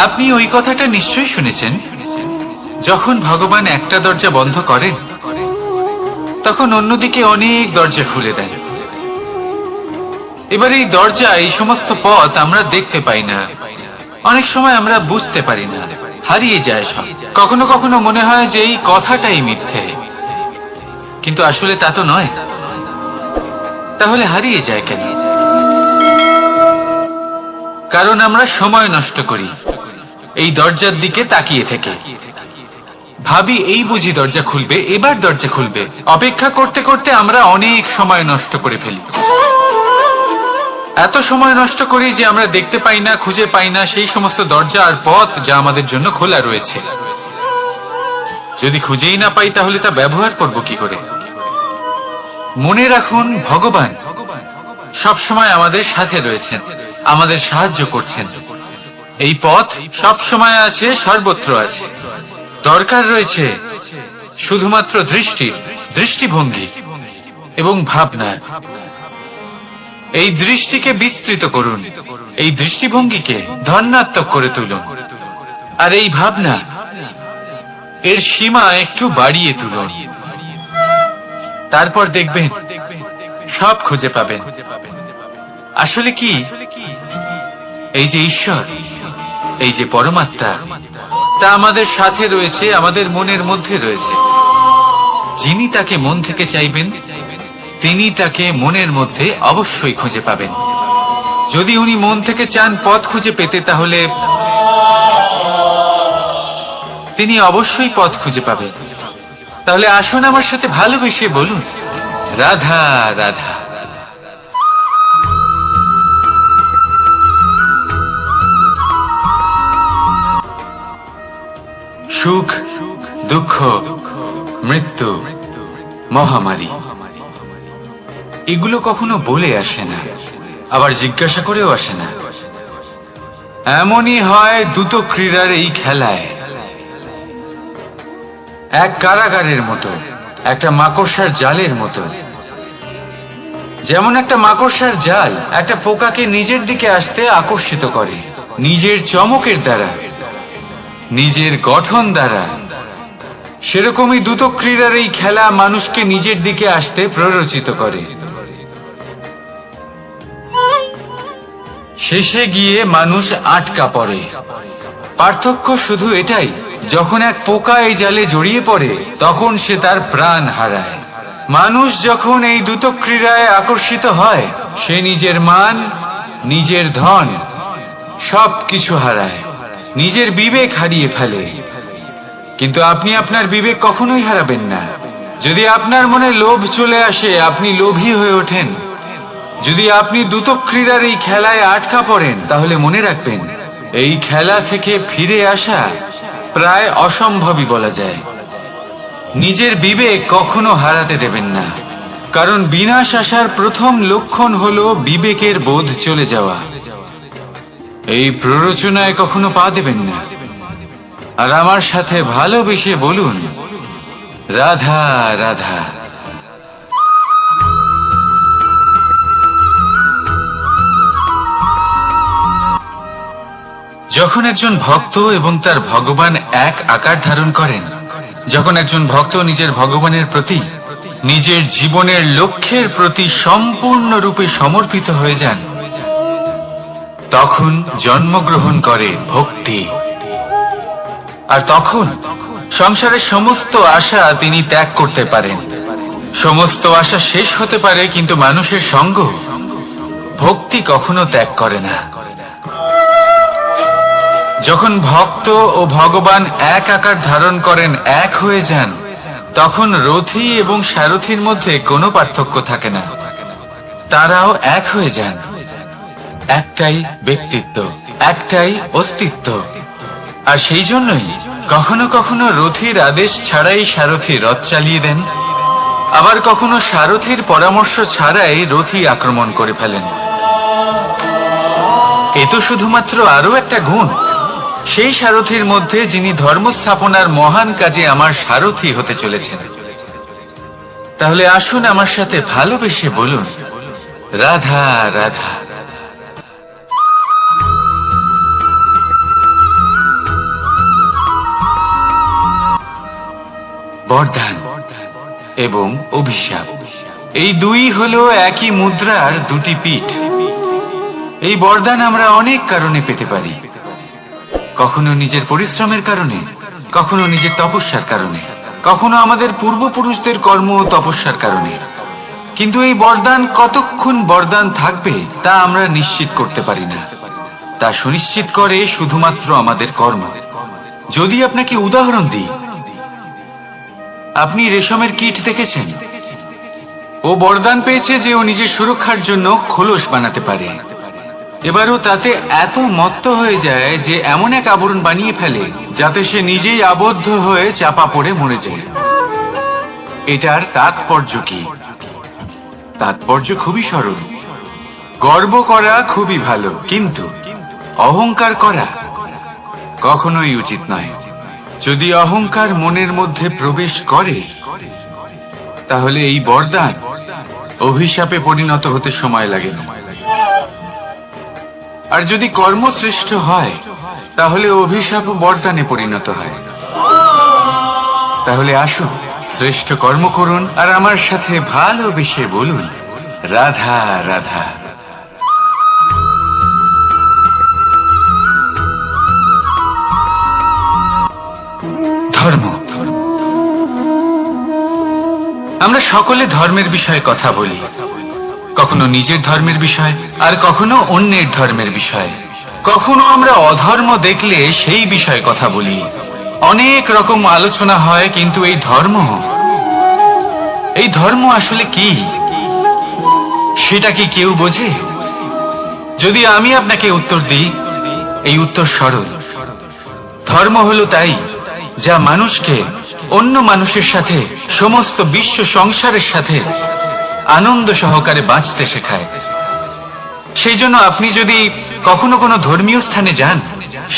আপনি ওই কথাটা নিশ্চয়ই শুনেছেন, যখন ভগবান একটা দরজা বন্ধ করেন তখন অন্যদিকে অনেক দরজা খুলে দেন। এবার এই দরজা, এই সমস্ত পথ আমরা দেখতে পাই না, অনেক সময় আমরা বুঝতে পারি না, হারিয়ে যায় সব। কখনো কখনো মনে হয় যে এই কথাটাই মিথ্যে, কিন্তু আসলে তা তো নয়। তাহলে হারিয়ে যায় কেন? কারণ আমরা সময় নষ্ট করি এই দরজার দিকে তাকিয়ে থেকে। ভাবি এই বুঝি দরজা খুলবে, এবার দরজা খুলবে। অপেক্ষা করতে করতে আমরা অনেক সময় নষ্ট করে ফেলি। এত সময় নষ্ট করি যে আমরা দেখতে পাই না, খুঁজে পাই না সেই সমস্ত দরজা আর পথ যা আমাদের জন্য খোলা রয়েছে। যদি খুঁজেই না পাই তাহলে তা ব্যবহার করব কি করে? মনে রাখুন, ভগবান সব সময় আমাদের সাথে রয়েছেন, আমাদের সাহায্য করছেন। এই পথ সব সময় আছে, সর্বত্র আছে। দরকার রয়েছে শুধুমাত্র দৃষ্টির, দৃষ্টিভঙ্গি এবং ভাবনা। এই দৃষ্টিকে বিস্তৃত করুন, এই দৃষ্টিভঙ্গিকে ধনাত্মক করে তুলুন, আর এই ভাবনা, এর সীমা একটু বাড়িয়ে তুলুন। তারপর দেখবেন সব খুঁজে পাবেন। আসলে কি, এই যে ঈশ্বর, এই যে পরমাত্মা, তা আমাদের সাথে রয়েছে, আমাদের মনের মধ্যে রয়েছে। যিনি তাকে মন থেকে চাইবেন তিনি তাকে মনের মধ্যে অবশ্যই খুঁজে পাবেন। যদি উনি মন থেকে চান পথ খুঁজে পেতে, তাহলে তিনি অবশ্যই পথ খুঁজে পাবেন। তাহলে আসুন আমার সাথে ভালোবেসে বলুন, রাধা রাধা। সুখ, দুঃখ, মৃত্যু, মহামারী, এগুলো কখনো বলে আসে না, আবার জিজ্ঞাসা করেও আসে না। এমনই হয় দ্রুত ক্রীড়ার এই খেলায়। এক কারাগারের মতো, একটা মাকড়সার জালের মতো। যেমন একটা মাকড়সার জাল একটা পোকাকে নিজের দিকে আসতে আকর্ষিত করে, নিজের চমকের দ্বারা, নিজের গঠন দ্বারা। সেরকমই দ্রুত ক্রীড়ার এই খেলা মানুষকে নিজের দিকে আসতে প্ররোচিত করে। শেষে গিয়ে মানুষ আটকা পড়ে। পার্থক্য শুধু এটাই, যখন এক পোকা এই জালে জড়িয়ে পড়ে তখন সে তার প্রাণ হারায়। মানুষ যখন এই দ্রুত ক্রীড়ায় আকর্ষিত হয়, সে নিজের মান, নিজের ধন সবকিছু হারায়, নিজের বিবেক হারিয়ে ফেলে। কিন্তু আপনি আপনার বিবেক কখনোই হারাবেন না। যদি আপনার মনে লোভ চলে আসে, আপনি লোভী হয়ে ওঠেন। যদি আপনি দ্রুত ক্রীড়ার এই খেলায় আটকা পড়েন, তাহলে মনে রাখবেন এই খেলা থেকে ফিরে আসা প্রায় অসম্ভবই বলা যায়। নিজের বিবেক কখনো হারাতে দেবেন না, কারণ বিনাশ আসার প্রথম লক্ষণ হলো বিবেকের বোধ চলে যাওয়া। এই প্ররোচনায় কখনো পা দেবেন না। আর আমার সাথে ভালোবেসে বলুন, রাধা রাধা। যখন একজন ভক্ত এবং তার ভগবান এক আকার ধারণ করেন, যখন একজন ভক্ত নিজের ভগবানের প্রতি, নিজের জীবনের লক্ষ্যের প্রতি সম্পূর্ণরূপে সমর্পিত হয়ে যান, তখন জন্মগ্রহণ করে ভক্তি। আর তখন সংসারের সমস্ত আশা তিনি ত্যাগ করতে পারেন। সমস্ত আশা শেষ হতে পারে, কিন্তু মানুষের সঙ্গ ভক্তি কখনো ত্যাগ করে না। যখন ভক্ত ও ভগবান এক আকার ধারণ করেন, এক হয়ে যান, তখন রথী এবং সারথীর মধ্যে কোনো পার্থক্য থাকে না। তারাও এক হয়ে যান। একটাই ব্যক্তিত্ব, একটাই অস্তিত্ব। আর সেই জন্যই কখনো কখনো রথীর আদেশ ছাড়াই সারথী রথ চালিয়ে দেন, আবার কখনো সারথীর পরামর্শ ছাড়াই রথী আক্রমণ করে ফেলেন। এ তো শুধুমাত্র আরো একটা গুণ সেই সারথীর মধ্যে, যিনি ধর্ম স্থাপনার মহান কাজে আমার সারথী হতে চলেছেন। তাহলে আসুন আমার সাথে ভালোবেসে বলুন, রাধা রাধা। বরদান এবং অভিশাপ, এই দুই হলো একই মুদ্রার দুটি পিঠ। এই বরদান আমরা অনেক কারণে পেতে পারি, কখনো নিজের পরিশ্রমের কারণে, কখনো নিজের তপস্যার কারণে, কখনো আমাদের পূর্বপুরুষদের কর্ম ও তপস্যার কারণে। কিন্তু এই বরদান কতক্ষণ বরদান থাকবে তা আমরা নিশ্চিত করতে পারি না। তা সুনিশ্চিত করে শুধুমাত্র আমাদের কর্ম। যদি আপনাকে উদাহরণ দিই, আপনি রেশমের কীট দেখেছেন? ও বরদান পেয়েছে যে ও নিজের সুরক্ষার জন্য খোলস বানাতে পারে। এবারও তাতে এত মত্ত হয়ে যায় যে এমন এক আবরণ বানিয়ে ফেলে যাতে সে নিজেই আবদ্ধ হয়ে চাপা পড়ে মরে যায়। এটার তাৎপর্য কি? তাৎপর্য খুবই সরল। গর্ব করা খুবই ভালো, কিন্তু অহংকার করা কখনোই উচিত নয়। যদি অহংকার মনের মধ্যে প্রবেশ করে, তাহলে এই বরদান অভিশাপে পরিণত হতে সময় লাগে না। আর যদি কর্মশ্রেষ্ঠ হয়, তাহলে অভিশাপ বরদানে পরিণত হয়। তাহলে আসুন শ্রেষ্ঠ কর্ম করুন আর আমার সাথে ভালোবেসে বলুন, রাধা রাধা। ধর্ম। আমরা সকলে ধর্মের বিষয়ে কথা বলি, কখনো নিজের ধর্মের বিষয় আর কখনো অন্যের ধর্মের বিষয়। কখনো আমরা অধর্ম দেখলে সেই বিষয়ে কথা বলি। অনেক রকম আলোচনা হয়, কিন্তু এই ধর্ম আসলে কি, সেটা কি কেউ বোঝে? যদি আমি আপনাকে উত্তর দিই, এই উত্তর সরল। ধর্ম হলো তাই যা মানুষকে অন্য মানুষের সাথে, সমস্ত বিশ্ব সংসারের সাথে আনন্দ সহকারে বাঁচতে শেখায়। সেই জন্য আপনি যদি কখনো কোনো ধর্মীয় স্থানে যান,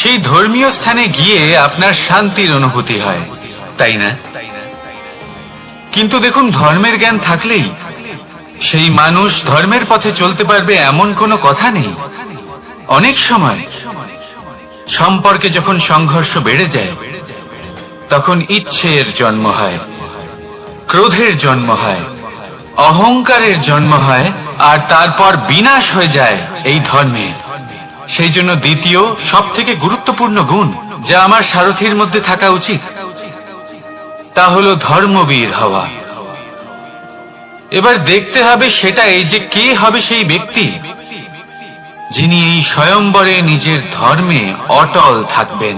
সেই ধর্মীয় স্থানে গিয়ে আপনার শান্তির অনুভূতি হয়, তাই না? কিন্তু দেখুন, ধর্মের জ্ঞান থাকলেই সেই মানুষ ধর্মের পথে চলতে পারবে এমন কোনো কথা নেই। অনেক সময় সম্পর্কে যখন সংঘর্ষ বেড়ে যায়, তখন ইচ্ছের জন্ম হয়, ক্রোধের জন্ম হয়, অহংকারের জন্ম হয়, আর তারপর বিনাশ হয়ে যায় এই ধর্মে। সেই জন্য দ্বিতীয় সব থেকে গুরুত্বপূর্ণ গুণ যা আমার সারথীর মধ্যে থাকা উচিত, তা হলো ধর্মবীর হওয়া। এবার দেখতে হবে সেটা এই যে কে হবে সেই ব্যক্তি যিনি এই স্বয়ম্বরে নিজের ধর্মে অটল থাকবেন।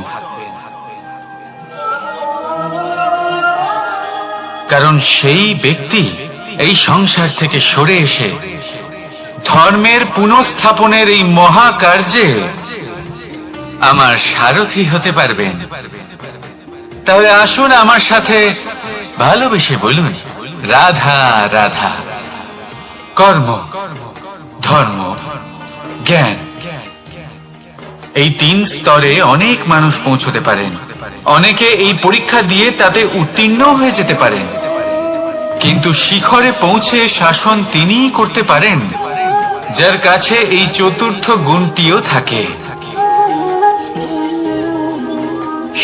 কারণ সেই ব্যক্তি এই সংসার থেকে সরে এসে ধর্মের পুনঃস্থাপনের এই মহাকার্যে আমার সারথী হতে পারবেন। তাহলে আসুন আমার সাথে ভালোবেসে বলুন, রাধা রাধা। কর্ম, ধর্ম, জ্ঞান, এই তিন স্তরে অনেক মানুষ পৌঁছতে পারেন। অনেকে এই পরীক্ষা দিয়ে তাতে উত্তীর্ণ হয়ে যেতে পারেন, কিন্তু শিখরে পৌঁছে শাসন তিনিই করতে পারেন যার কাছে এই চতুর্থ গুণটিও থাকে,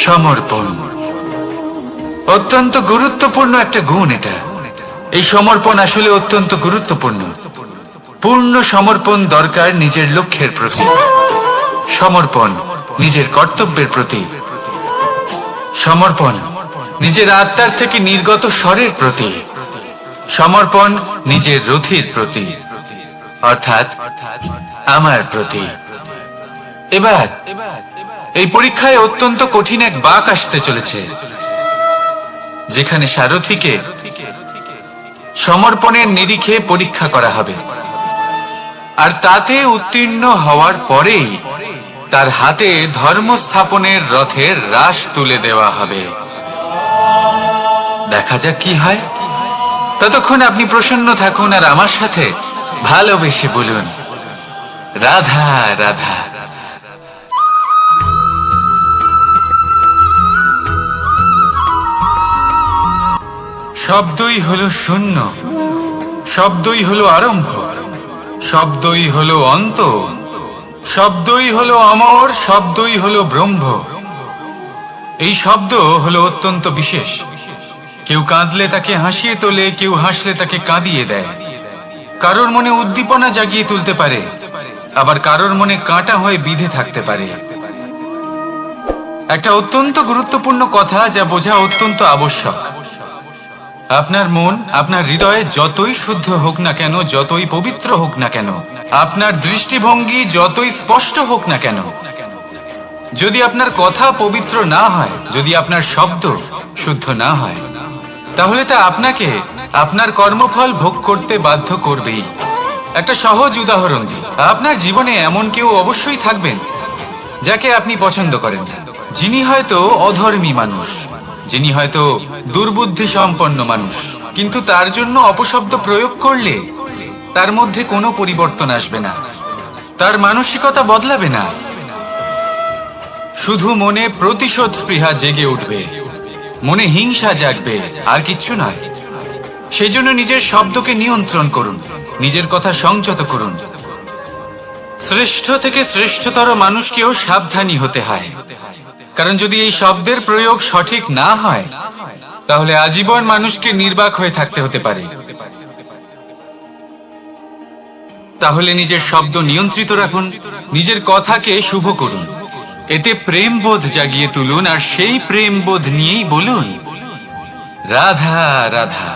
সমর্পণ। অত্যন্ত গুরুত্বপূর্ণ একটা গুণ এটা। এই সমর্পণ আসলে অত্যন্ত গুরুত্বপূর্ণ। পূর্ণ সমর্পণ দরকার নিজের লক্ষ্যের প্রতি, সমর্পণ নিজের কর্তব্যের প্রতি, সমর্পণ নিজের আত্মার থেকে নির্গত স্বরের প্রতি, সমর্পণ নিজের রথীর প্রতি, অর্থাৎ আমার প্রতি। এবার এই পরীক্ষায় অত্যন্ত কঠিন এক বাঁক আসতে চলেছে, যেখানে সারথীকে সমর্পণের নিরিখে পরীক্ষা করা হবে, আর তাতে উত্তীর্ণ হওয়ার পরেই তার হাতে ধর্ম স্থাপনের রথের রাশ তুলে দেওয়া হবে। দেখা যাক কি হয়। ততক্ষণ আপনি প্রসন্ন থাকুন আর আমার সাথে ভালোবেসে বলুন, রাধা রাধা। শব্দই হলো শূন্য, শব্দই হলো আরম্ভ, শব্দই হলো অন্ত, শব্দই হলো অমর, শব্দই হলো ব্রহ্ম। এই শব্দ হলো অত্যন্ত বিশেষ, কেউ কাঁদলে তাকে হাসিয়ে তোলে, কেউ হাসলে তাকে কাঁদিয়ে দেয়। কারোর মনে উদ্দীপনা জাগিয়ে তুলতে পারে, আবার কারোর মনে কাঁটা হয়ে বিঁধে থাকতে পারে। একটা অত্যন্ত গুরুত্বপূর্ণ কথা যা বোঝা অত্যন্ত আবশ্যক। আপনার মন, আপনার হৃদয়ে যতই শুদ্ধ হোক না কেন, যতই পবিত্র হোক না কেন, আপনার দৃষ্টিভঙ্গি যতই স্পষ্ট হোক না কেন, যদি আপনার কথা পবিত্র না হয়, যদি আপনার শব্দ শুদ্ধ না হয়, তাহলে তা আপনাকে আপনার কর্মফল ভোগ করতে বাধ্য করবেই। একটা সহজ উদাহরণ দিই। আপনার জীবনে এমন কেউ অবশ্যই থাকবেন যাকে আপনি পছন্দ করেন না, যিনি হয়তো অধর্মী মানুষ, যিনি হয়তো দুর্বুদ্ধি সম্পন্ন মানুষ, কিন্তু তার জন্য অপশব্দ প্রয়োগ করলে তার মধ্যে কোনো পরিবর্তন আসবে না, তার মানসিকতা বদলাবে না, শুধু মনে প্রতিশোধ স্পৃহা জেগে উঠবে, মনে হিংসা জাগবে, আর কিচ্ছু নয়। সেই জন্য নিজের শব্দকে নিয়ন্ত্রণ করুন, নিজের কথা সংযত করুন। শ্রেষ্ঠ থেকে শ্রেষ্ঠতর মানুষকেও সাবধানী হতে হয়, কারণ যদি এই শব্দের প্রয়োগ সঠিক না হয়, তাহলে আজীবন মানুষকে নির্বাক হয়ে থাকতে হতে পারে। তাহলে নিজের শব্দ নিয়ন্ত্রিত রাখুন, নিজের কথাকে শুভ করুন, এতে প্রেমবোধ জাগিয়ে তুলুন, আর সেই প্রেমবোধ নিয়েই বলুন, রাধা রাধা।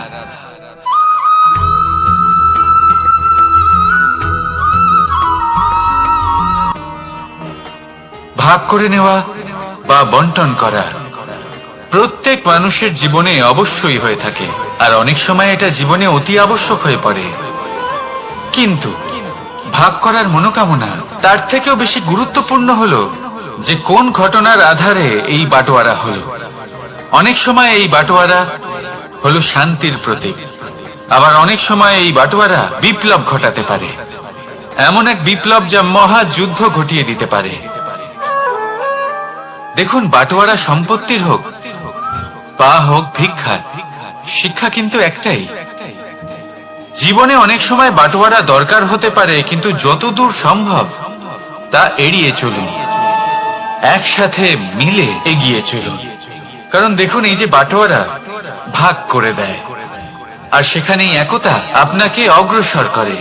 ভাগ করে নেওয়া বা বন্টন করা প্রত্যেক মানুষের জীবনে অবশ্যই হয়ে থাকে, আর অনেক সময় এটা জীবনে অতি আবশ্যক হয়ে পড়ে। কিন্তু ভাগ করার মনোকামনা তার থেকেও বেশি গুরুত্বপূর্ণ হলো যে কোন ঘটনার আধারে এই বাটোয়ারা হলো। অনেক সময় এই বাটোয়ারা হলো শান্তির প্রতীক, আবার অনেক সময় এই বাটোয়ারা বিপ্লব ঘটাতে পারে, এমন এক বিপ্লব যা মহাযুদ্ধ ঘটিয়ে দিতে পারে। দেখুন, বাটোয়ারা সম্পত্তির হোক বা হোক ভিক্ষার, শিক্ষা কিন্তু একটাই। জীবনে অনেক সময় বাটোয়ারা দরকার হতে পারে, কিন্তু যতদূর সম্ভব তা এড়িয়ে চলুন, একসাথে মিলে এগিয়ে চলুন। কারণ দেখুন, এই যে বাটোয়ারা ভাগ করে দেয়, আর সেখানেই একতা আপনাকে অগ্রসর করে।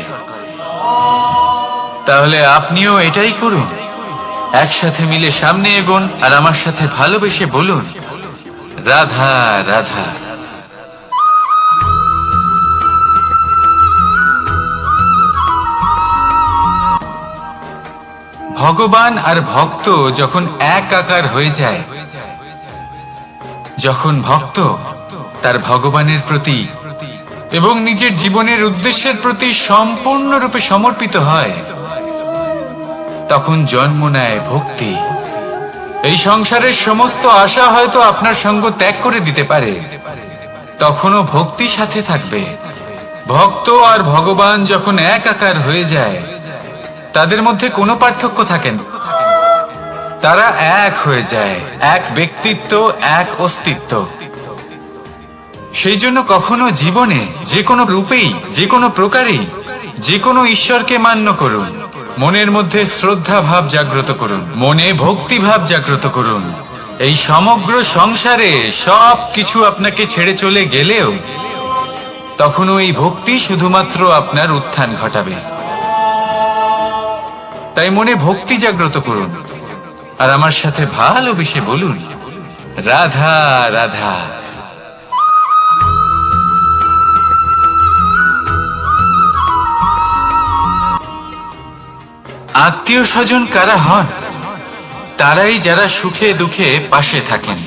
তাহলে আপনিও এটাই করুন, একসাথে মিলে সামনে এগোন, আর আমার সাথে ভালোবেসে বলুন, রাধা রাধা। ভগবান আর ভক্ত যখন এক আকার হয়ে যায়, যখন ভক্ত তার ভগবানের প্রতি এবং নিজের জীবনের উদ্দেশ্যের প্রতি সম্পূর্ণরূপে সমর্পিত হয়, তখন জন্ম নেয় ভক্তি। এই সংসারের সমস্ত আশা হয়তো আপনার সঙ্গ ত্যাগ করে দিতে পারে, তখনও ভক্তি সাথে থাকবে। ভক্ত আর ভগবান যখন এক আকার হয়ে যায়, তাদের মধ্যে কোনো পার্থক্য থাকে না, তারা এক হয়ে যায়, এক ব্যক্তিত্ব, এক অস্তিত্ব। সেই জন্য কখনো জীবনে যে কোনো রূপেই, যে কোনো প্রকারেই, যে কোনো ঈশ্বরকে মান্য করুন, মনের মধ্যে শ্রদ্ধা ভাব জাগ্রত করুন, মনে ভক্তি ভাব জাগ্রত করুন। এই সমগ্র সংসারে সব কিছু আপনাকে ছেড়ে চলে গেলেও তখনও এই ভক্তি শুধুমাত্র আপনার উত্থান ঘটাবে। তাই মনে ভক্তি জাগ্রত করুন, আর আমার সাথে ভালোবেসে বলুন, রাধা রাধা। আত্মীয় স্বজন কারা হন? তারাই যারা সুখে দুঃখে পাশে থাকেন,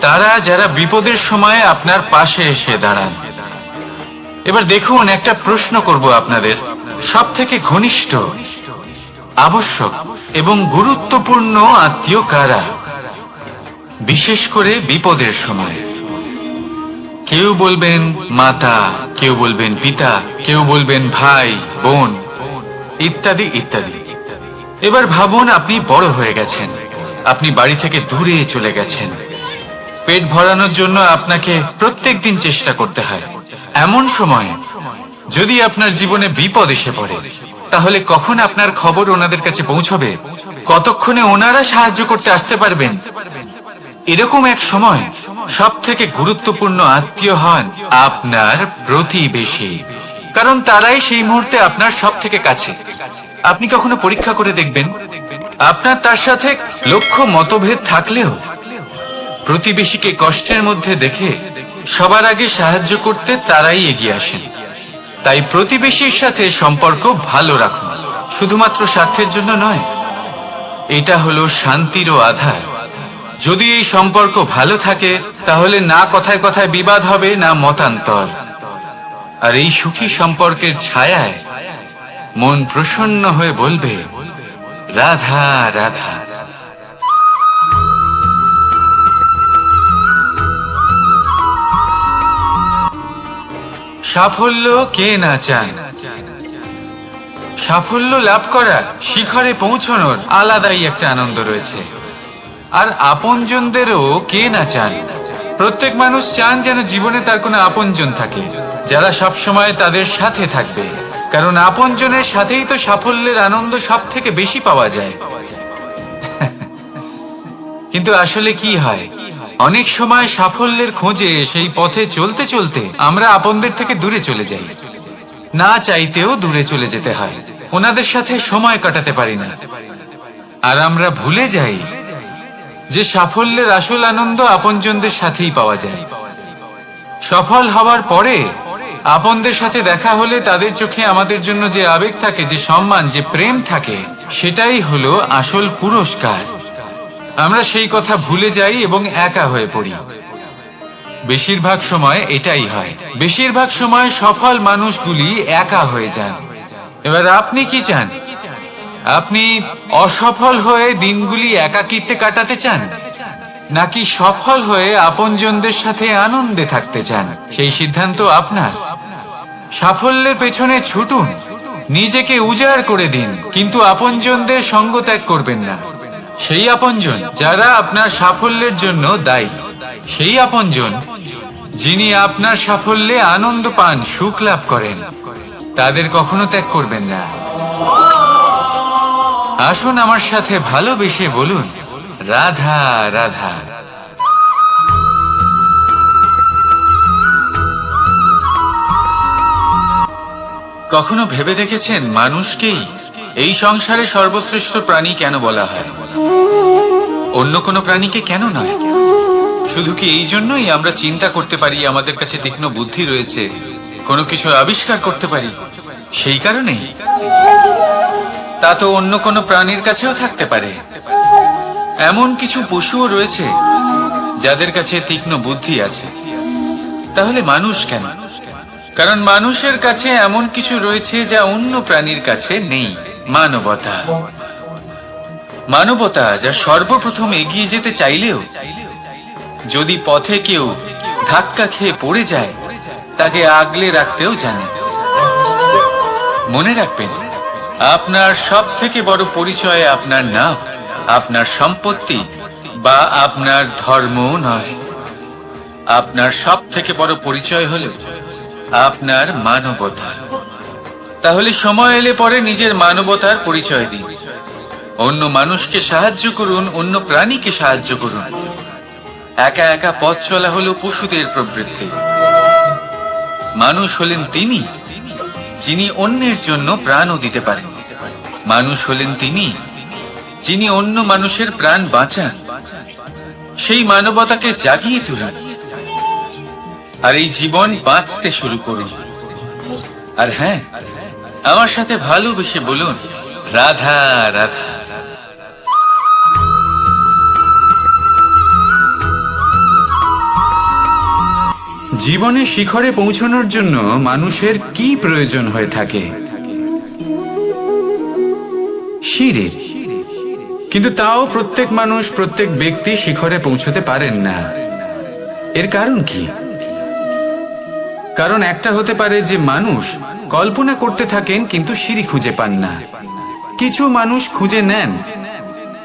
তারা যারা বিপদের সময় আপনার পাশে এসে দাঁড়ান। এবার দেখুন, একটা প্রশ্ন করব আপনাদের, সব থেকে ঘনিষ্ঠ, আবশ্যক এবং গুরুত্বপূর্ণ আত্মীয় কারা, বিশেষ করে বিপদের সময়? কেউ বলবেন মাতা, কেউ বলবেন পিতা, কেউ বলবেন ভাই বোন, ইত্যাদি ইত্যাদি। এবার ভাবুন, আপনি বড় হয়ে গেছেন, আপনি বাড়ি থেকে দূরে চলে গেছেন, পেট ভরানোর জন্য আপনাকে প্রত্যেক দিন চেষ্টা করতে হয়। এমন সময় যদি আপনার জীবনে বিপদ এসে পড়ে, তাহলে কখন আপনার খবর ওনাদের কাছে পৌঁছবে? কতক্ষণে ওনারা সাহায্য করতে আসতে পারবেন? এরকম এক সময় সব থেকে গুরুত্বপূর্ণ আত্মীয় হন আপনার প্রতিবেশী, কারণ তারাই সেই মুহূর্তে আপনার সব থেকে কাছে। আপনি কখনো পরীক্ষা করে দেখবেন, আপনার তার সাথে লক্ষ মতভেদ থাকলেও প্রতিবেশীকে কষ্টের মধ্যে দেখে সবার আগে সাহায্য করতে তারাই এগিয়ে আসেন। তাই প্রতিবেশীর সাথে সম্পর্ক ভালো রাখুন, শুধুমাত্র স্বার্থের জন্য নয়। এটা হলো শান্তিরও আধার। যদি এই সম্পর্ক ভালো থাকে তাহলে না কথায় কথায় বিবাদ হবে, না মতান্তর। আর এই সুখী সম্পর্কের ছায়ায় মন প্রসন্ন হয়ে বলবে, রাধা রাধা। সাফল্য কে না চান? সাফল্য লাভ করা, শিখরে পৌঁছানোর আলাদাই একটা আনন্দ রয়েছে। আর আপনজনদেরও কে না চান? প্রত্যেক মানুষ চান যেন জীবনে তার কোনো আপনজন থাকে, যারা সব সময় তাদের সাথে থাকবে। কারণ আপনজনের সাথেই তো সাফল্যের আনন্দ সব থেকে বেশি পাওয়া যায়। কিন্তু আসলে কি হয়, অনেক সময় সাফল্যের খোঁজে সেই পথে চলতে চলতে আমরা আপনদের থেকে দূরে চলে যাই। না চাইতেও দূরে চলে যেতে হয়, ওনাদের সাথে সময় কাটাতে পারি না। আর আমরা ভুলে যাই যে সাফল্যের আসল আনন্দ আপনজনদের সাথেই পাওয়া যায়। সফল হওয়ার পরে আপনদের সাথে দেখা হলে তাদের চোখে আমাদের জন্য যে আবেগ থাকে, যে সম্মান, যে প্রেম থাকে, সেটাই হলো আসল পুরস্কার। আমরা সেই কথা ভুলে যাই এবং একা হয়ে পড়ি। বেশিরভাগ সময় এটাই হয়। বেশিরভাগ সময় সফল মানুষগুলি একা হয়ে যান। এবার আপনি কি চান? আপনি অসফল হয়ে দিনগুলি একাকিত্বে কাটাতে চান, নাকি সফল হয়ে আপনজনদের সাথে আনন্দে থাকতে চান? সেই সিদ্ধান্ত আপনার। সাফল্যের পেছনে ছুটুন, নিজেকে উজাড় করে দিন, কিন্তু আপনজনদের সঙ্গ ত্যাগ করবেন না। সেই আপনজন যারা আপনার সাফল্যের জন্য দায়ী, সেই আপনজন যিনি আপনার সাফল্যে আনন্দ পান, সুখ লাভ করেন, তাদের কখনো ত্যাগ করবেন না। আসুন আমার সাথে ভালোবেসে বলুন, রাধা রাধা। কখনো ভেবে দেখেছেন মানুষকেই এই সংসারে সর্বশ্রেষ্ঠ প্রাণী কেন বলা হয়? অন্য কোনো প্রাণীকে কেন নয়? শুধু কি এই জন্যই আমরা চিন্তা করতে পারি, আমাদের কাছে তীক্ষ্ণ বুদ্ধি রয়েছে, কোনো কিছু আবিষ্কার করতে পারি, সেই কারণেই? তা তো অন্য কোনো প্রাণীর কাছেও থাকতে পারে। এমন কিছু পশুও রয়েছে যাদের কাছে তীক্ষ্ণ বুদ্ধি আছে। তাহলে মানুষ কেন? কারণ মানুষের কাছে এমন কিছু রয়েছে যা অন্য প্রাণীর কাছে নেই। মানবতা। মানবতা যা সর্বপ্রথম এগিয়ে যেতে চাইলেও যদি পথে কেউ ধাক্কা খেয়ে পড়ে যায়, তাকে আগলে রাখতেও জানে। মনে রাখবেন, আপনার সব থেকে বড় পরিচয় আপনার নাম, আপনার সম্পত্তি বা আপনার ধর্মও নয়। আপনার সব থেকে বড় পরিচয় হলো আপনার মানবতা। তাহলে সময় এলে পরে নিজের মানবতার পরিচয় দিন। অন্য মানুষকে সাহায্য করুন, অন্য প্রাণীকে সাহায্য করুন। একা একা পথ চলা হলো পশুদের প্রবৃত্তি। মানুষ হলেন তিনি যিনি অন্যের জন্য প্রাণও দিতে পারেন। মানুষ হলেন তিনি যিনি অন্য মানুষের প্রাণ বাঁচান। সেই মানবতাকে জাগিয়ে তুলুন আর এই জীবন বাঁচতে শুরু করুন। আর হ্যাঁ, আমার সাথে ভালোবেসে বলুন, রাধা রাধা। জীবনে শিখরে পৌঁছানোর জন্য মানুষের কি প্রয়োজন হয়ে থাকে? সিঁড়ির। কিন্তু তাও প্রত্যেক মানুষ, প্রত্যেক ব্যক্তি শিখরে পৌঁছতে পারেন না। এর কারণ কি? কারণ একটা হতে পারে যে মানুষ কল্পনা করতে থাকেন কিন্তু সিঁড়ি খুঁজে পান না। কিছু মানুষ খুঁজে নেন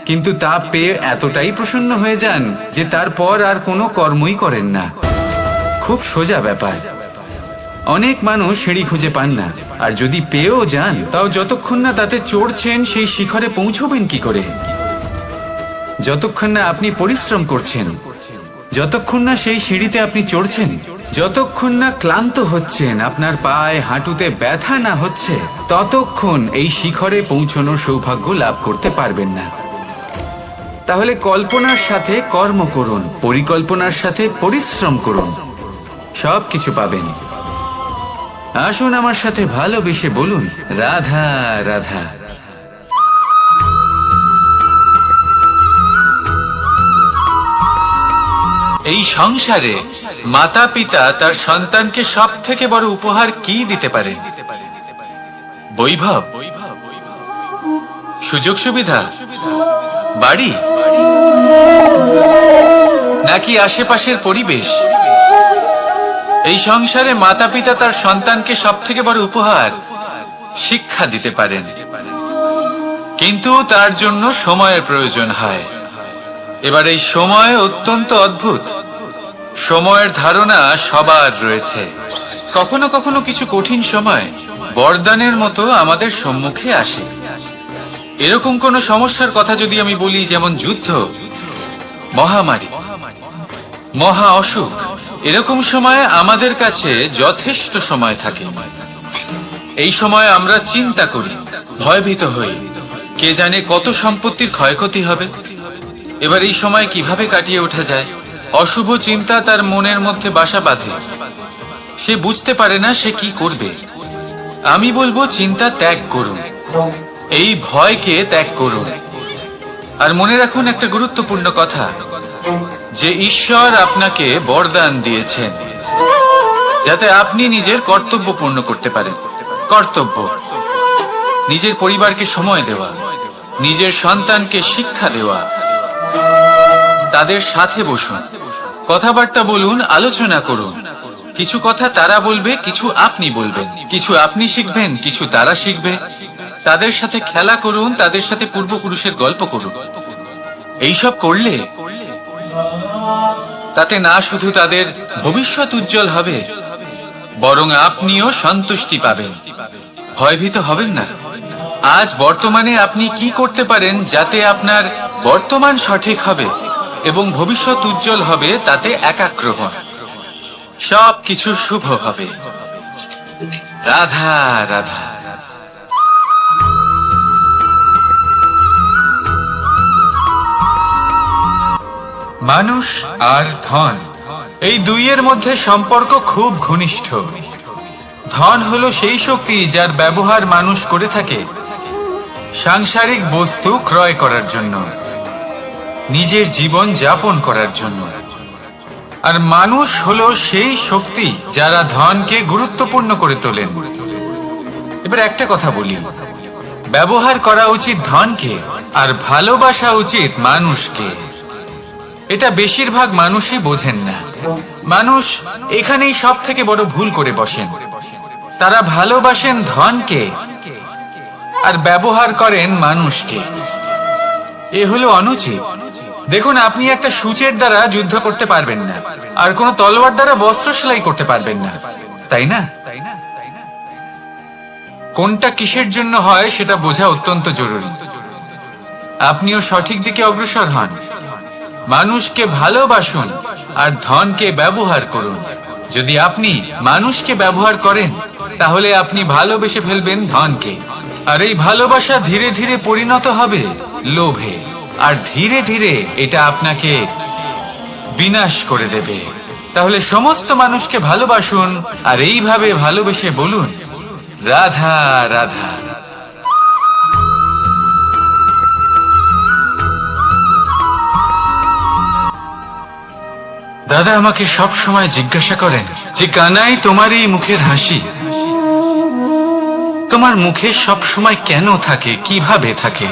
কিন্তু তা পেয়ে এতটাই প্রসন্ন হয়ে যান যে তারপর আর কোনো কর্মই করেন না। খুব সোজা ব্যাপার। অনেক মানুষ সিঁড়ি খুঁজে পান না, আর যদি পেয়েও যান তাও যতক্ষণ না তাতে চড়ছেন সেই শিখরে পৌঁছবেন কি করে? যতক্ষণ না আপনি পরিশ্রম করছেন, যতক্ষণ না সেই সিঁড়িতে আপনি চড়ছেন, যতক্ষণ না ক্লান্ত হচ্ছেন, আপনার পায়ে হাঁটুতে ব্যথা না হচ্ছে, ততক্ষণ এই শিখরে পৌঁছানোর সৌভাগ্য লাভ করতে পারবেন না। তাহলে কল্পনার সাথে কর্ম করুন, পরিকল্পনার সাথে পরিশ্রম করুন, সবকিছু পাবেন। আসুন আমার সাথে ভালোবেসে বলুন, রাধা রাধা। এই সংসারে মাতা পিতা তার সন্তানকে সব থেকে বড় উপহার কি দিতে পারে? বৈভব, সুযোগ সুবিধা, বাড়ি, নাকি আশেপাশের পরিবেশ? এই সংসারে মাতা পিতা তার সন্তানকে সব থেকে বড় উপহার শিক্ষা দিতে পারেন, কিন্তু তার জন্য সময়ের প্রয়োজন হয়। এবার এই সময় অত্যন্ত অদ্ভুত। সময়ের ধারণা সবার রয়েছে। কখনো কখনো কিছু কঠিন সময় বরদানের মতো আমাদের সম্মুখে আসে। এরকম কোন সমস্যার কথা যদি আমি বলি, যেমন যুদ্ধ, মহামারী, মহা অসুখ, এরকম সময় আমাদের কাছে যথেষ্ট সময় থাকে। এই সময় আমরা চিন্তা করি, ভয়ভীত হই, কে জানে কত সম্পত্তির ক্ষয়ক্ষতি হবে। এবার এই সময় কিভাবে কাটিয়ে ওঠা যায়? অশুভ চিন্তা তার মনের মধ্যে বাসা বাঁধে, সে বুঝতে পারে না সে কি করবে। আমি বলবো, চিন্তা ত্যাগ করুন, এই ভয়কে ত্যাগ করুন। আর মনে রাখুন একটা গুরুত্বপূর্ণ কথা, যে ঈশ্বর আপনাকে বরদান দিয়েছেন যাতে আপনি নিজের কর্তব্য পূর্ণ করতে পারেন। কর্তব্য, নিজের পরিবারকে সময় দেওয়া, নিজের সন্তানকে শিক্ষা দেওয়া। তাদের সাথে বসুন, কথাবার্তা বলুন, আলোচনা করুন। কিছু কথা তারা বলবে, কিছু আপনি বলবেন, কিছু আপনি শিখবেন, কিছু তারা শিখবে। তাদের সাথে খেলা করুন, তাদের সাথে পূর্বপুরুষের গল্প করুন। এইসব করলে তাতে না শুধু তাদের ভবিষ্যৎ উজ্জ্বল হবে, বরং আপনিও সন্তুষ্টি পাবেন। ভয়ভীত হবেন না। আজ বর্তমানে আপনি কি করতে পারেন যাতে আপনার বর্তমান সঠিক হবে এবং ভবিষ্যৎ উজ্জ্বল হবে, তাতে একাগ্র হন। সবকিছু শুভ হবে। রাধা রাধা। মানুষ আর ধন, এই দুইয়ের মধ্যে সম্পর্ক খুব ঘনিষ্ঠ। ধন হলো সেই শক্তি যার ব্যবহার মানুষ করে থাকে সাংসারিক বস্তু ক্রয় করার জন্য, নিজের জীবন যাপন করার জন্য। আর মানুষ হলো সেই শক্তি যারা ধনকে গুরুত্বপূর্ণ করে তোলেন। এবার একটা কথা বলি, ব্যবহার করা উচিত ধনকে আর ভালোবাসা উচিত মানুষকে। এটা বেশিরভাগ মানুষই বোঝেন না। মানুষ এখানেই সব থেকে বড় ভুল করে বসেন। তারা ভালোবাসেন ধনকে আর ব্যবহার করেন মানুষকে। এ হলো অনুচিত। দেখুন, আপনি একটা সূচের দ্বারা যুদ্ধ করতে পারবেন না, আর কোন তলোয়ার দ্বারা বস্ত্র সেলাই করতে পারবেন না, তাই না? কোনটা কিসের জন্য হয় সেটা বোঝা অত্যন্ত জরুরি। আপনিও সঠিক দিকে অগ্রসর হন। মানুষকে ভালোবাসুন আর ধনকে ব্যবহার করুন। যদি আপনি মানুষকে ব্যবহার করেন, তাহলে আপনি ভালোবেসে ফেলবেন ধনকে। আর এই ভালোবাসা ধীরে ধীরে পরিণত হবে লোভে, আর ধীরে ধীরে এটা আপনাকে বিনাশ করে দেবে। তাহলে সমস্ত মানুষকে ভালোবাসুন আর এইভাবে ভালোবেসে বলুন, রাধা রাধা। দাদা আমাকে সব সময় জিজ্ঞাসা করেন যে, কানাই, তোমার এই মুখের হাসি, তোমার মুখে সব সময় কেন থাকে, কিভাবে থাকে?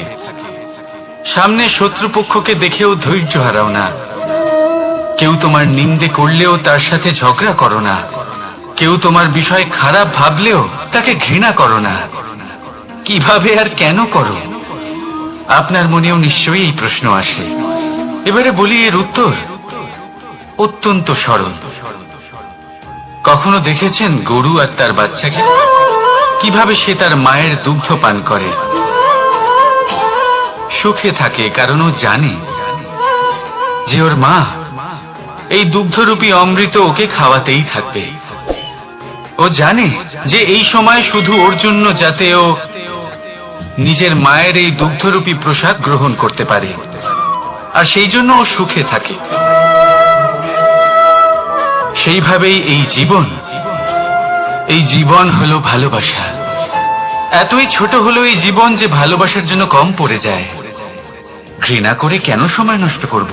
সামনে শত্রুপক্ষকে দেখেও ধৈর্য হারাও না, কেউ তোমার নিন্দে করলেও তার সাথে ঝগড়া করো না, কেউ তোমার বিষয় খারাপ ভাবলেও তাকে ঘৃণা করো না। কিভাবে আর কেন করো? আপনার মনেও নিশ্চয়ই এই প্রশ্ন আসে। এবারে বলি, এর উত্তর অত্যন্ত সরল। কখনো দেখেছেন গরু আর তার বাচ্চাকে কিভাবে সে তার মায়ের দুগ্ধ পান করে? সুখে থাকে, কারণ ও জানে যে ওর মা এই দুগ্ধরূপী অমৃত ওকে খাওয়াতেই থাকবে। ও জানে যে এই সময় শুধু ওর জন্য, যাতে ও নিজের মায়ের এই দুগ্ধরূপী প্রসাদ গ্রহণ করতে পারে, আর সেই জন্য ও সুখে থাকে। সেইভাবেই এই জীবন হলো ভালোবাসা। এতই ছোট হলো এই জীবন যে ভালোবাসার জন্য কম পড়ে যায়। ঘৃণা করে কেন সময় নষ্ট করব?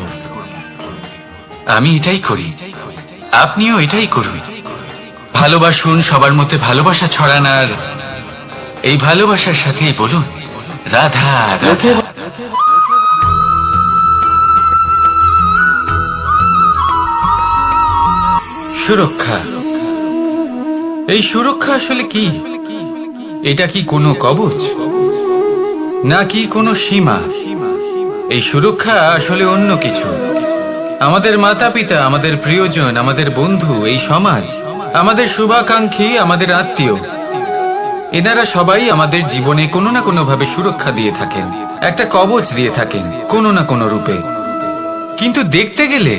আমি এটাই করি, আপনিও এটাই করুন। ভালোবাসুন, সবার মধ্যে ভালোবাসা ছড়ানার এই ভালোবাসার সাথেই বলুন রাধা রাধা। সুরক্ষা। এই সুরক্ষা আসলে কি? এটা কি কোনো কবচ নাকি কোনো সীমা? এই সুরক্ষা আসলে অন্য কিছু। আমাদের মাতা পিতা, আমাদের প্রিয়জন, আমাদের বন্ধু, এই সমাজ, আমাদের শুভাকাঙ্ক্ষী, আমাদের আত্মীয়, এনারা সবাই আমাদের জীবনে কোনো না কোনো ভাবে সুরক্ষা দিয়ে থাকেন, একটা কবচ দিয়ে থাকেন কোনো না কোনো রূপে। কিন্তু দেখতে গেলে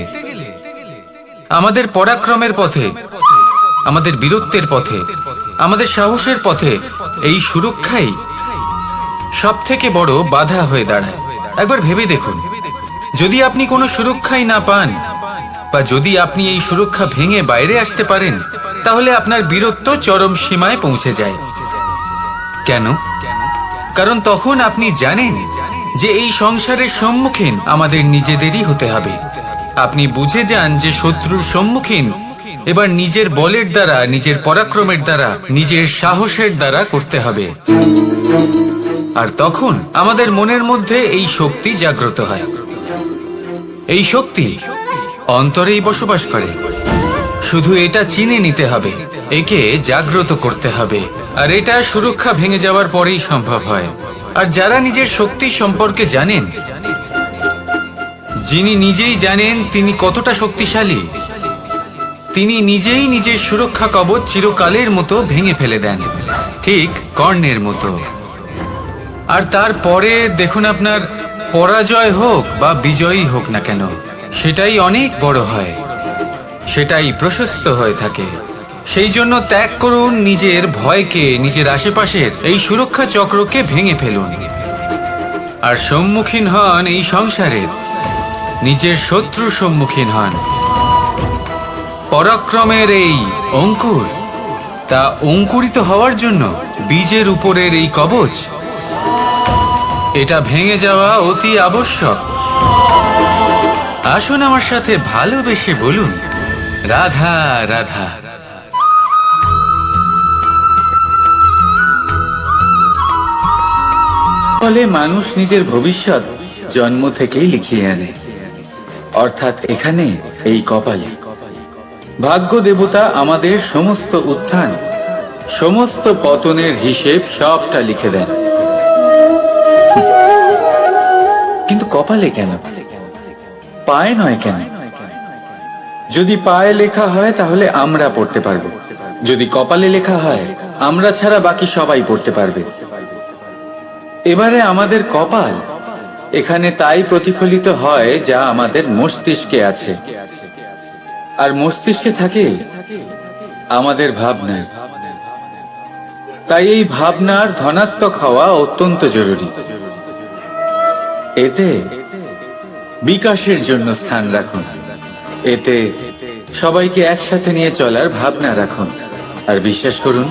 আমাদের পরাক্রমের পথে, আমাদের বীরত্বের পথে, আমাদের সাহসের পথে এই সুরক্ষাই সব থেকে বড় বাধা হয়ে দাঁড়ায়। একবার ভেবে দেখুন, যদি আপনি কোনো সুরক্ষাই না পান, বা যদি আপনি এই সুরক্ষা ভেঙে বাইরে আসতে পারেন, তাহলে আপনার বীরত্ব চরম সীমায় পৌঁছে যায়। কেন? কারণ তখন আপনি জানেন যে এই সংসারের সম্মুখীন আমাদের নিজেদেরই হতে হবে। আপনি বুঝে যান যে শত্রুর সম্মুখীন এবার নিজের বলের দ্বারা, নিজের পরাক্রমের দ্বারা, নিজের সাহসের দ্বারা করতে হবে। আর তখন আমাদের মনের মধ্যে এই শক্তি জাগ্রত হয়। এই শক্তি অন্তরেই বসবাস করে। শুধু এটা চিনে নিতে হবে, একে জাগ্রত করতে হবে। আর এটা সুরক্ষা ভেঙে যাওয়ার পরেই সম্ভব হয়। আর যারা নিজের শক্তি সম্পর্কে জানেন, যিনি নিজেই জানেন তিনি কতটা শক্তিশালী, তিনি নিজেই নিজের সুরক্ষা কবচ চিরকালের মতো ভেঙে ফেলে দেন, ঠিক কর্ণের মতো। আর তারপরে দেখুন, আপনার পরাজয় হোক বা বিজয়ী হোক না কেন, সেটাই অনেক বড় হয়, সেটাই প্রশস্ত হয়ে থাকে। সেই জন্য ত্যাগ করুন নিজের ভয়কে, নিজের আশেপাশের এই সুরক্ষা চক্রকে ভেঙে ফেলুন, আর সম্মুখীন হন এই সংসারের নিজের শত্রুর সম্মুখীন হন। পরাক্রমের এই অঙ্কুর, তা অঙ্কুরিত হওয়ার জন্য বীজের উপরের এই কবচ, এটা ভেঙে যাওয়া অতি আবশ্যক। আসুন আমার সাথে ভালোবেসে বলুন রাধা রাধা। ফলে মানুষ নিজের ভবিষ্যৎ জন্ম থেকেই লিখিয়ে আনে, অর্থাৎ এখানে এই কপালে। ভাগ্য দেবতা আমাদের সমস্ত উত্থান, সমস্ত পতনের হিসেব সবটা লিখে দেন। কিন্তু কপালে কেন, পায়ে নয় কেন? যদি পায়ে লেখা হয় তাহলে আমরা পড়তে পারবো, যদি কপালে লেখা হয় আমরা ছাড়া বাকি সবাই পড়তে পারবে। এবারে আমাদের কপাল এখানে তাই প্রতিফলিত হয় যা আমাদের মস্তিষ্কে আছে, আর মস্তিষ্কে থাকে আমাদের ভাবনা। তাই এই ভাবনার ধনাত্মক হওয়া অত্যন্ত জরুরি। এতে বিকাশের জন্য স্থান রাখুন, এতে সবাইকে একসাথে নিয়ে চলার ভাবনা রাখুন। আর বিশ্বাস করুন,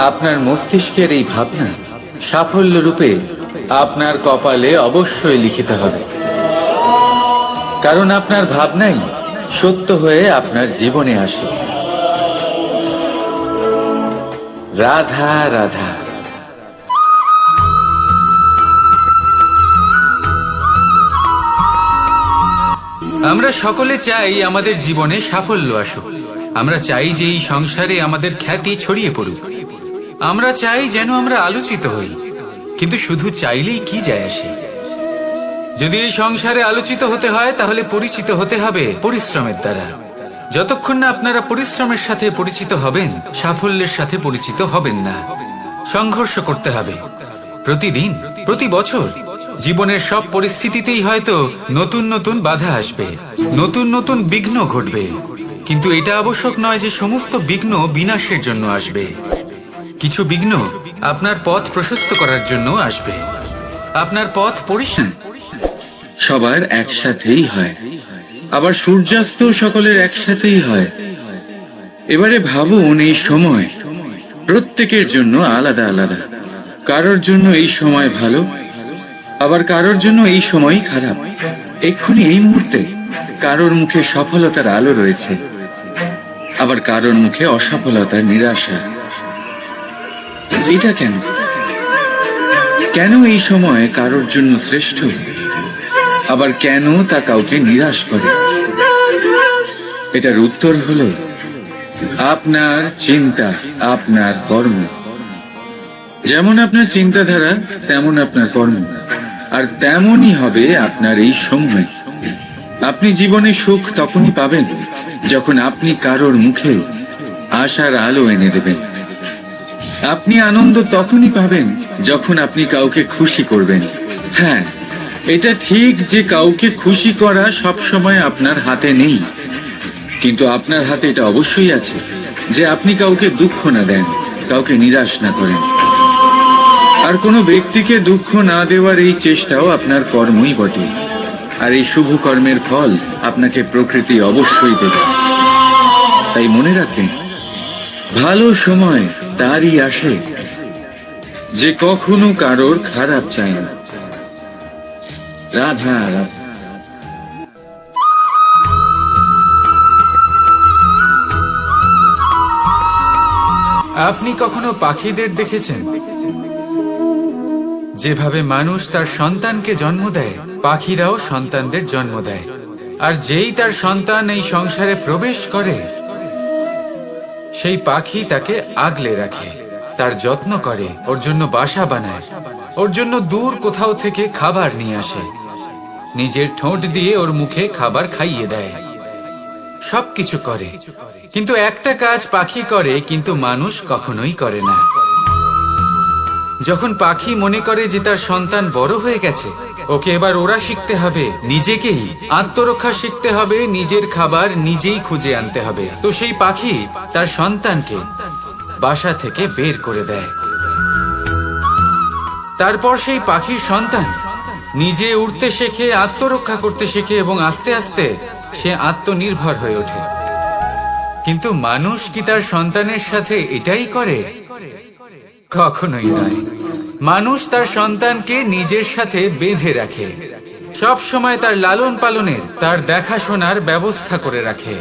আপনার মস্তিষ্কের এই ভাবনা সাফল্য রূপে আপনার কপালে অবশ্যই লিখিত হবে, কারণ আপনার ভাবনাই সত্য হয়ে আপনার জীবনে আসে। রাধা রাধা। আমরা সকলে চাই আমাদের জীবনে সাফল্য আসুক। আমরা চাই যে এই সংসারে আমাদের খ্যাতি ছড়িয়ে পড়ুক। আমরা চাই যেন আমরা আলোচিত হই। কিন্তু শুধু চাইলেই কি যায় আসে? যদি এই সংসারে আলোচিত হতে হয় তাহলে পরিচিত হতে হবে পরিশ্রমের দ্বারা। যতক্ষণ না আপনারা পরিশ্রমের সাথে পরিচিত হবেন, সাফল্যের সাথে পরিচিত হবেন না। সংঘর্ষ করতে হবে প্রতিদিন, প্রতি বছর, জীবনের সব পরিস্থিতিতেই হয়তো নতুন নতুন বাধা আসবে, নতুন নতুন বিঘ্ন ঘটবে, কিন্তু এটা আবশ্যক নয় যে সমস্ত বিঘ্ন বিনাশের জন্য আসবে। কিছু বিঘ্ন আপনার পথ প্রশস্ত করার জন্য আসবে, আপনার পথ পরিষ্কার। সবার একসাথেই হয়, আবার সূর্যাস্ত সকলের একসাথেই হয়। এবারে ভাবুন, এই সময় প্রত্যেকের জন্য আলাদা আলাদা। কারোর জন্য এই সময় ভালো, আবার কারোর জন্য এই সময় খারাপ। এক্ষুনি এই মুহূর্তে কারোর মুখে সফলতার আলো রয়েছে, আবার কারোর মুখে অসফলতার নিরাশা। এটা কেন? কেন এই সময় কারোর জন্য শ্রেষ্ঠ, আবার কেন তা কাউকে নিরাশ করে? এটার উত্তর হলো আপনার চিন্তা, আপনার কর্ম। যেমন আপনার চিন্তাধারা তেমন আপনার কর্ম, আর তেমনই হবে আপনার এই সময়। আপনি জীবনে সুখ তখনই পাবেন যখন আপনি কারোর মুখে আশার আলো এনে দেবেন। আপনি আনন্দ তখনই পাবেন যখন আপনি কাউকে খুশি করবেন। হ্যাঁ, এটা ঠিক যে কাউকে খুশি করা সব সময় আপনার হাতে নেই, কিন্তু আপনার হাতে এটা অবশ্যই আছে যে আপনি কাউকে দুঃখ না দেন, কাউকে নিরাশ না করেন। আর কোনো ব্যক্তিকে দুঃখ না দেওয়ার এই চেষ্টাও আপনার কর্মই বটে। আর এই শুভ কর্মের ফল আপনাকে প্রকৃতি অবশ্যই দেবে। তাই মনে রাখবেন, ভালো সময় তারই আসে যে কখনো কারোর খারাপ চায় না। রাধা রাধা। আপনি কখনো পাখিদের দেখেছেন? যেভাবে মানুষ তার সন্তানকে জন্ম দেয়, পাখিরাও সন্তানদের জন্ম দেয়। আর যেই তার সন্তান এই সংসারে প্রবেশ করে, সেই পাখি তাকে আগলে রাখে, তার যত্ন করে, ওর জন্য বাসা বানায়, ওর জন্য দূর কোথাও থেকে খাবার নিয়ে আসে, নিজের ঠোঁট দিয়ে ওর মুখে খাবার খাইয়ে দেয়, সবকিছু করে। কিন্তু একটা কাজ পাখি করে, কিন্তু মানুষ কখনোই করে না। যখন পাখি মনে করে যে তার সন্তান বড় হয়ে গেছে, ওকে এবার ওরা শিখতে হবে, নিজেকেই আত্মরক্ষা শিখতে হবে, নিজের খাবার নিজেই খুঁজে আনতে হবে, তো সেই পাখি তার সন্তানকে বাসা থেকে বের করে দেয়। তারপর সেই পাখির সন্তান নিজে উড়তে শেখে, আত্মরক্ষা করতে শেখে, এবং আস্তে আস্তে সে আত্মনির্ভর হয়ে ওঠে। কিন্তু মানুষ কি তার সন্তানের সাথে এটাই করে? কখনোই নয়। মানুষ তার সন্তানকে নিজের সাথে বেঁধে রাখে, সব সময় তার লালন পালনের, তার দেখাশোনার ব্যবস্থা করে রাখে,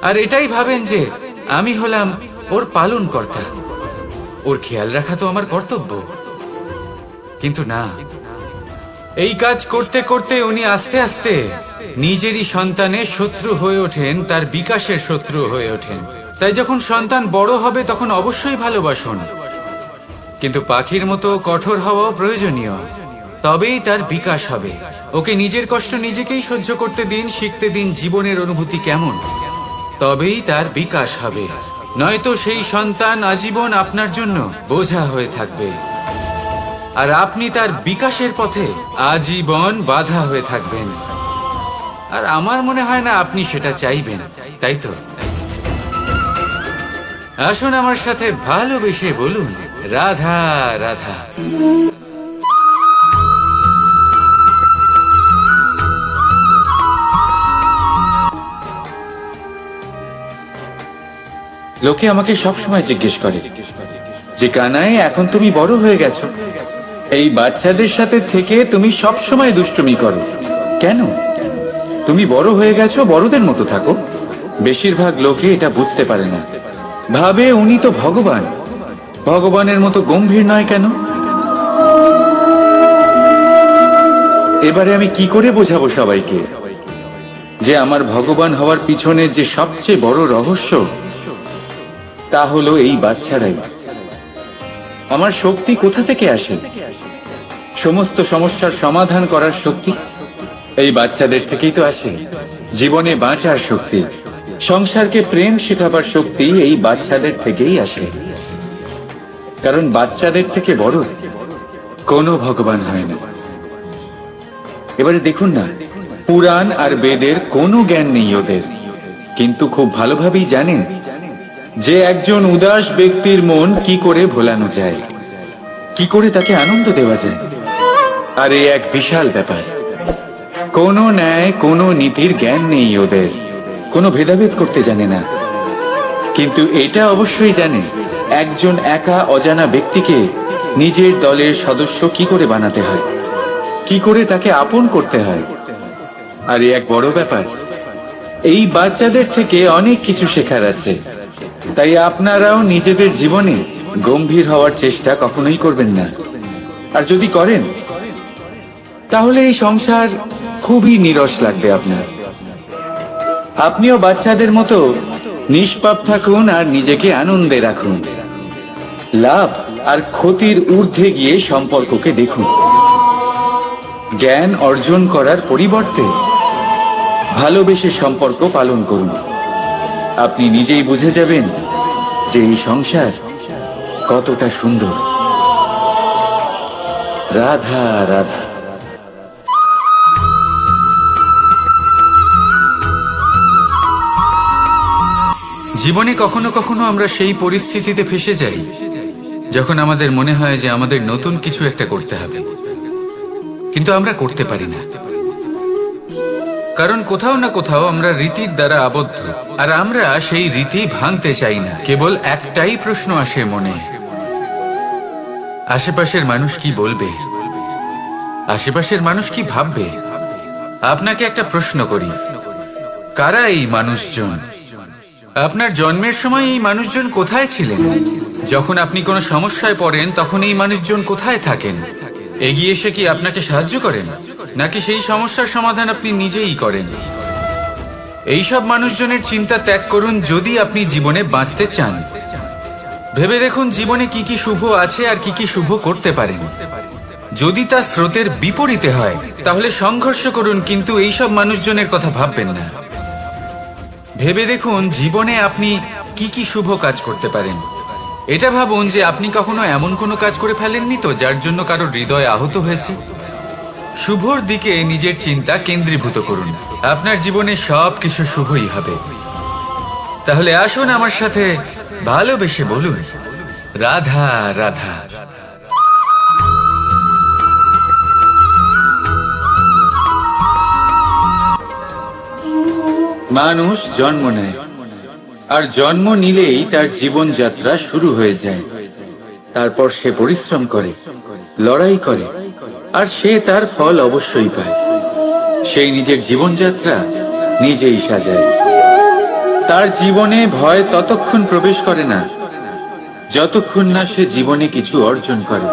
আর এটাই ভাবেন যে আমি হলাম ওর পালন কর্তা, ওর খেয়াল রাখা তো আমার কর্তব্য। কিন্তু না, এই কাজ করতে করতে উনি আস্তে আস্তে নিজেরই সন্তানের শত্রু হয়ে ওঠেন, তার বিকাশের শত্রু হয়ে ওঠেন। তাই যখন সন্তান বড় হবে তখন অবশ্যই ভালোবাসুন, কিন্তু পাখির মতো কঠোর হওয়াও প্রয়োজনীয়, তবেই তার বিকাশ হবে। ওকে নিজের কষ্ট নিজেকেই সহ্য করতে দিন, শিখতে দিন জীবনের অনুভূতি কেমন, তবেই তার বিকাশ হবে। নয়তো সেই সন্তান আজীবন আপনার জন্য বোঝা হয়ে থাকবে, আর আপনি তার বিকাশের পথে আজীবন বাধা হয়ে থাকবেন। আর আমার মনে হয় না আপনি সেটা চাইবেন, তাই তো? আসুন আমার সাথে ভালোবেসে বলুন, রাধা রাধা। লোকে আমাকে সবসময় জিজ্ঞেস করে যে কানাই, এখন তুমি বড় হয়ে গেছো, এই বাচ্চাদের সাথে থেকে তুমি সবসময় দুষ্টুমি করো কেন? তুমি বড় হয়ে গেছো, বড়দের মতো থাকো। বেশিরভাগ লোকে এটা বুঝতে পারে না, ভাবে উনি তো ভগবান, ভগবানের মতো গম্ভীর নয় কেন? এবারে আমি কি করে বোঝাবো সবাইকে যে আমার ভগবান হওয়ার পিছনে যে সবচেয়ে বড় রহস্য, তা হলো এই বাচ্চারাই। আমার শক্তি কোথা থেকে আসে? সমস্ত সমস্যার সমাধান করার শক্তি এই বাচ্চাদের থেকেই তো আসে। জীবনে বাঁচার শক্তি, সংসারকে প্রেম শেখাবার শক্তি এই বাচ্চাদের থেকেই আসে। কারণ বাচ্চাদের থেকে বড় কোনো ভগবান হয় না। এবারে দেখুন না, পুরাণ আর বেদের কোনো জ্ঞান নেই ওদের, কিন্তু খুব ভালোভাবেই জানেন যে একজন উদাস ব্যক্তির মন কি করে ভোলানো যায়, কি করে তাকে আনন্দ দেওয়া যায়। আর এই এক বিশাল ব্যাপার। কোনো ন্যায়, কোনো নীতির জ্ঞান নেই ওদের, কোনো ভেদাভেদ করতে জানে না। কিন্তু এটা অবশ্যই জানে একজন একা অজানা ব্যক্তিকে নিজের দলের সদস্য কি করে বানাতে হয়, কি করে তাকে আপন করতে হয়। আর এক বড় ব্যাপার, এই বাচ্চাদের থেকে অনেক কিছু শেখার আছে। তাই আপনারাও নিজেদের জীবনে গম্ভীর হওয়ার চেষ্টা কখনোই করবেন না। আর যদি করেন তাহলে এই সংসার খুবই নীরস লাগবে আপনার। আপনিও বাচ্চাদের মতো নিষ্পাপ থাকুন আর নিজেকে আনন্দে রাখুন। লাভ আর ক্ষতির ঊর্ধ্বে গিয়ে সম্পর্ককে দেখুন। জ্ঞান অর্জন করার পরিবর্তে ভালোবেসে সম্পর্ক পালন করুন। আপনি নিজেই বুঝে যাবেন যে এই সংসার কতটা সুন্দর। রাধা রাধা। জীবনে কখনো কখনো আমরা সেই পরিস্থিতিতে ফেসে যাই যখন আমাদের মনে হয় যে আমাদের নতুন কিছু একটা করতে হবে, কিন্তু আমরা করতে পারি না। কারণ কোথাও না কোথাও আমরা রীতির দ্বারা আবদ্ধ, আর আমরা সেই রীতি ভাঙতে চাই না। কেবল একটাই প্রশ্ন আসে মনে, আশেপাশের মানুষ কি বলবে, আশেপাশের মানুষ কি ভাববে। আপনাকে একটা প্রশ্ন করি, কারা এই মানুষজন? আপনার জন্মের সময় এই মানুষজন কোথায় ছিলেন? যখন আপনি কোনো সমস্যায় পড়েন তখন এই মানুষজন কোথায় থাকেন? এগিয়ে এসে কি আপনাকে সাহায্য করেন, নাকি সেই সমস্যার সমাধান আপনি নিজেই করেন? এইসব মানুষজনের চিন্তা ত্যাগ করুন যদি আপনি জীবনে বাঁচতে চান। ভেবে দেখুন জীবনে কি কি শুভ আছে আর কি কি শুভ করতে পারেন। যদি তা স্রোতের বিপরীতে হয় তাহলে সংঘর্ষ করুন, কিন্তু এইসব মানুষজনের কথা ভাববেন না। ভেবে দেখুন জীবনে আপনি কি কি শুভ কাজ করতে পারেন। এটা ভাবুন যে আপনি কখনো এমন কোনো কাজ করে ফেলেননি তো যার জন্য কারো হৃদয় আহত হয়েছে। শুভর দিকে নিজের চিন্তা কেন্দ্রীভূত করুন, আপনার জীবনে সব কিছু শুভই হবে। তাহলে আসুন আমার সাথে ভালোবেসে বলুন, রাধা রাধা। মানুষ জন্ম নেয়, আর জন্ম নিলেই তার জীবনযাত্রা শুরু হয়ে যায়। তারপর সে পরিশ্রম করে, লড়াই করে, আর সে তার ফল অবশ্যই পায়। সেই নিজের জীবনযাত্রা নিজেই সাজায়। তার জীবনে ভয় ততক্ষণ প্রবেশ করে না যতক্ষণ না সে জীবনে কিছু অর্জন করে।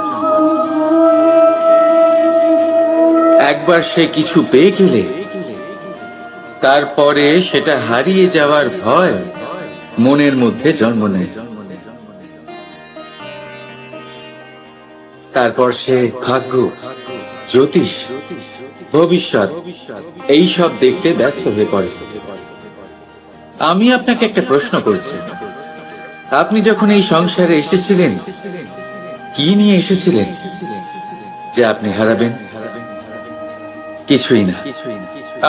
একবার সে কিছু পেয়ে গেলে তারপরে সেটা হারিয়ে যাওয়ার ভয় মনের মধ্যে জন্ম নেয়। তারপর সে ভাগ্য, জ্যোতিষ, ভবিষ্যৎ এই সব দেখতে ব্যস্ত হয়ে পড়ে। আমি আপনাকে একটা প্রশ্ন করছি, আপনি যখন এই সংসারে এসেছিলেন কি নিয়ে এসেছিলেন যে আপনি হারাবেন? কিছুই না।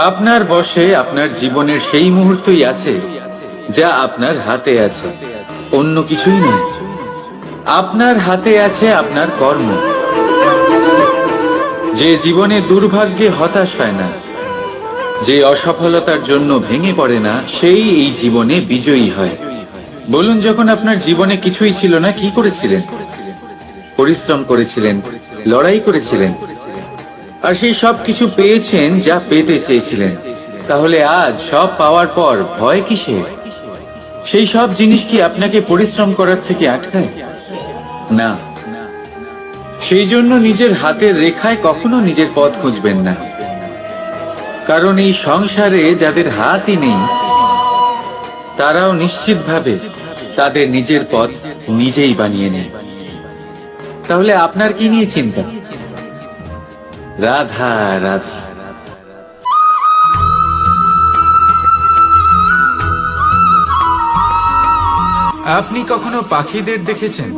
আপনার বশে আপনার জীবনের সেই মুহূর্তই আছে যা আপনার হাতে আছে, অন্য কিছুই নয়। আপনার হাতে আছে আপনার কর্ম। যে জীবনে দুর্ভাগ্যে হতাশ হয় না, যে অসফলতার জন্য ভেঙে পড়ে না, সেই এই জীবনে বিজয়ী হয়। বলুন, যখন আপনার জীবনে কিছুই ছিল না কি করেছিলেন? পরিশ্রম করেছিলেন, লড়াই করেছিলেন, আর সেই সব কিছু পেয়েছেন যা পেতে চেয়েছিলেন। তাহলে আজ সব পাওয়ার পর ভয় কিসের? সেই সব জিনিস কি আপনাকে পরিশ্রম করার থেকে আটকায়? না। সেই জন্য নিজের হাতের রেখায় কখনো নিজের পথ খুঁজবেন না। কারণ এই সংসারে যাদের হাতই নেই তারাও নিশ্চিতভাবে তাদের নিজের পথ নিজেই বানিয়ে নেয়। তাহলে আপনার কি নিয়ে চিন্তা? রাধা রাধা। আপনি কখনো পাখিদের দেখেছেন?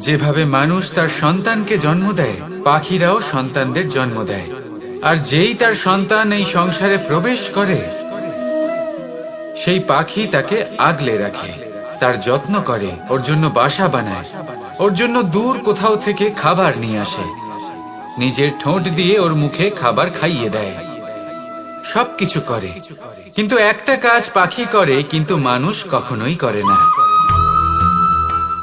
যেভাবে মানুষ তার সন্তানকে জন্ম দেয়, পাখিরাও সন্তানদের জন্ম দেয়, আর যেই তার সন্তান এই সংসারে প্রবেশ করে সেই পাখি তাকে আগলে রাখে, তার যত্ন করে, ওর জন্য বাসা বানায়, ওর জন্য দূর কোথাও থেকে খাবার নিয়ে আসে, নিজের ঠোঁট দিয়ে ওর মুখে খাবার খাইয়ে দেয়, সবকিছু করে। কিন্তু একটা কাজ পাখি করে কিন্তু মানুষ কখনোই করে না।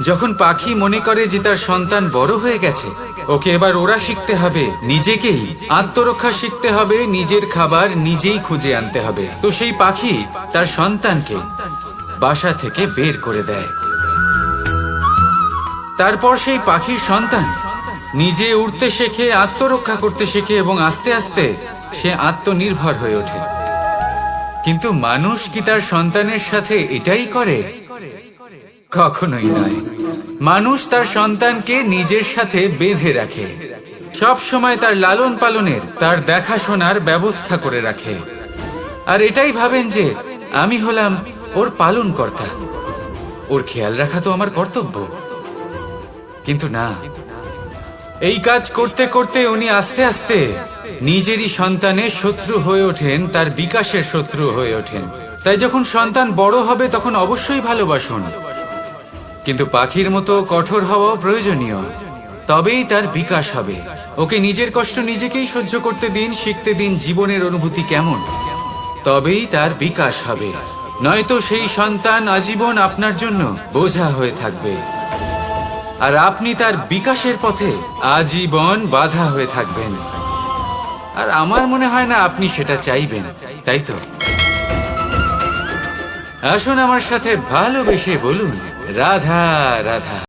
যখন পাখি মনে করে যে তার সন্তান বড় হয়ে গেছে, ওকে এবার ওরা শিখতে হবে, নিজেকেই আত্মরক্ষা শিখতে হবে, নিজের খাবার নিজেই খুঁজে আনতে হবে, তো সেই পাখি তার সন্তানকে বাসা থেকে বের করে দেয়। তারপর সেই পাখির সন্তান নিজে উড়তে শেখে, আত্মরক্ষা করতে শেখে এবং আস্তে আস্তে সে আত্মনির্ভর হয়ে ওঠে। কিন্তু মানুষ কি তার সন্তানের সাথে এটাই করে? কখনোই নয়। মানুষ তার সন্তানকে নিজের সাথে বেঁধে রাখে, সব সময় তার লালন পালনের, তার দেখাশোনার ব্যবস্থা করে রাখে, আর এটাই ভাবেন যে আমি হলাম ওর পালনকর্তা, ওর খেয়াল রাখা তো আমার কর্তব্য। কিন্তু না, এই কাজ করতে করতে উনি আস্তে আস্তে নিজেরই সন্তানের শত্রু হয়ে ওঠেন, তার বিকাশের শত্রু হয়ে ওঠেন। তাই যখন সন্তান বড় হবে তখন অবশ্যই ভালোবাসুন, কিন্তু পাখির মতো কঠোর হওয়াও প্রয়োজনীয়, তবেই তার বিকাশ হবে। ওকে নিজের কষ্ট নিজেকেই সহ্য করতে দিন, শিখতে দিন জীবনের অনুভূতি কেমন, তবেই তার বিকাশ হবে। নয়তো সেই সন্তান আজীবন আপনার জন্য বোঝা হয়ে থাকবে, আর আপনি তার বিকাশের পথে আজীবন বাধা হয়ে থাকবেন। আর আমার মনে হয় না আপনি সেটা চাইবেন, তাই তো? আসুন আমার সাথে ভালোবেসে বলুন রাধা রাধা।